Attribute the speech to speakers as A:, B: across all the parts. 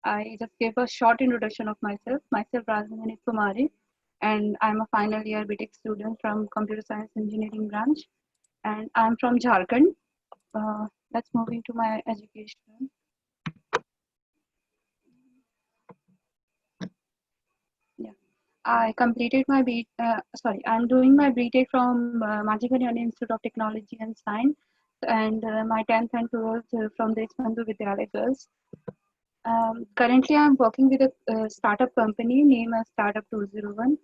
A: I just gave a short introduction of myself. Myself, Rajamani Kumari, and I'm a final year BTech student from Computer Science Engineering branch, and I'm from Jharkhand. Let's move into my education. Yeah, I completed my I'm doing my BTech from Manjibani Institute of Technology and Science, and my 10th and 12th from the Deshbandhu Vidyalaya Girls. Currently, I'm working with a startup company named as Startup 201.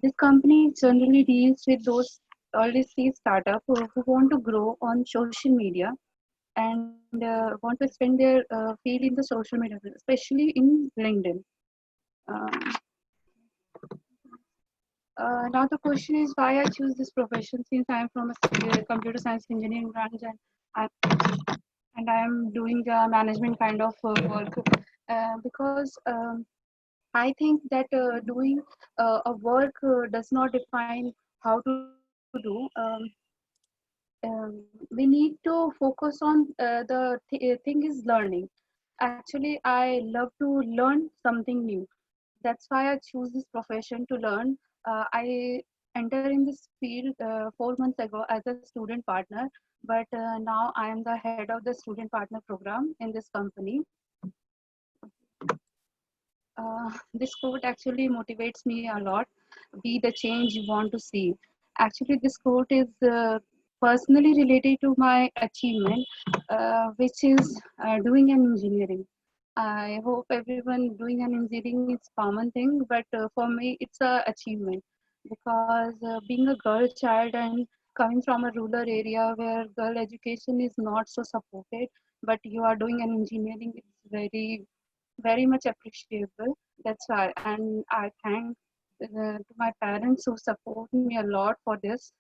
A: This company generally deals with those early stage startup who want to grow on social media and want to expand their field in the social media, especially in LinkedIn. Um, Now the question is why I choose this profession since I am from a computer science engineering branch I, and I am doing the management kind of work because I think that doing a work does not define how to do. We need to focus on thing is learning. Actually, I love to learn something new. That's why I choose this profession to learn. I entered in this field 4 months ago as a student partner, but now I am the head of the student partner program in this company. This quote actually motivates me a lot. Be the change you want to see. Actually, this quote is personally related to my achievement, which is doing an engineering. I hope everyone doing an engineering is common thing, but for me, it's a achievement because being a girl child and coming from a rural area where girl education is not so supported, but you are doing an engineering, it's very much appreciable. That's why, and I thank to my parents who support me a lot for this.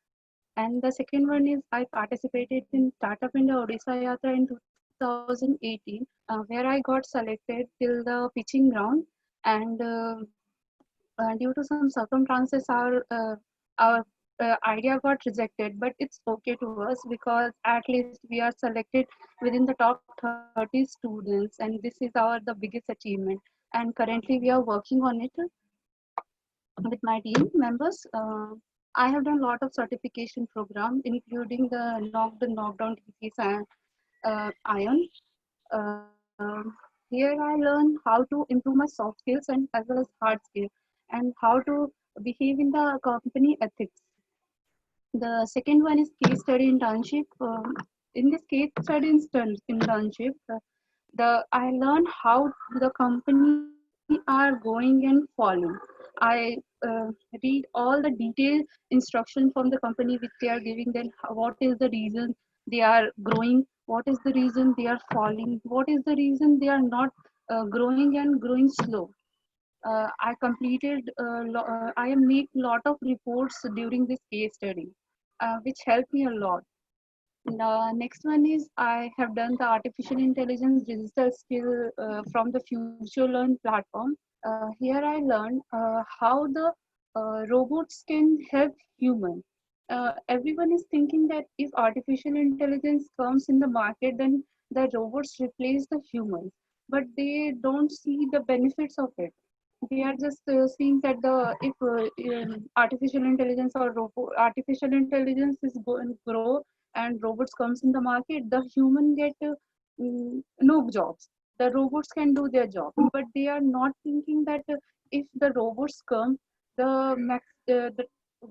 A: And the second one is I participated in Startup India Odisha Yatra in 2018, where I got selected till the pitching ground, and due to some circumstances, our idea got rejected. But it's okay to us because at least we are selected within the top 30 students, and this is our the biggest achievement. And currently, we are working on it with my team members. I have done a lot of certification program, including the knockdown TCS and Ion. Here I learn how to improve my soft skills and as well as hard skills, and how to behave in the company ethics. The second one is case study internship. In this case study internship, I learned how the company are going and falling. I read all the detailed instruction from the company which they are giving. Then what is the reason they are growing? What is the reason they are falling? What is the reason they are not growing and growing slow? I completed. I have made lot of reports during this case study, which helped me a lot. The next one is I have done the artificial intelligence digital skill from the Future Learn platform. Here I learned how the robots can help human. Everyone is thinking that if artificial intelligence comes in the market, then the robots replace the humans, but they don't see the benefits of it. They are just seeing that the if artificial intelligence or artificial intelligence is going to grow and robots comes in the market, the human get no jobs. The robots can do their job, but they are not thinking that if the robots come, the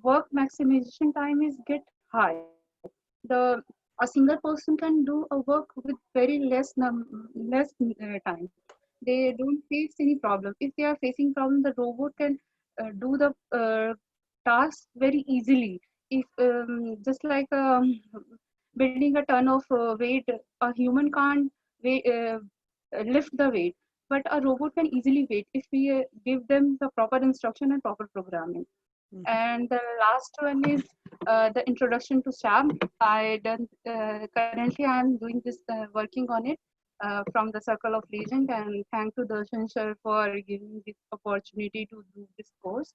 A: work maximization time is get high. The a single person can do a work with very less time. They don't face any problem. If they are facing problem, the robot can do the task very easily. If just like building a ton of weight, a human can't lift the weight, but a robot can easily weight if we give them the proper instruction and proper programming. And the last one is the introduction to SAP. I done currently I am doing this working on it from the Circle of Legend, and thank to Darshan sir for giving this opportunity to do this course.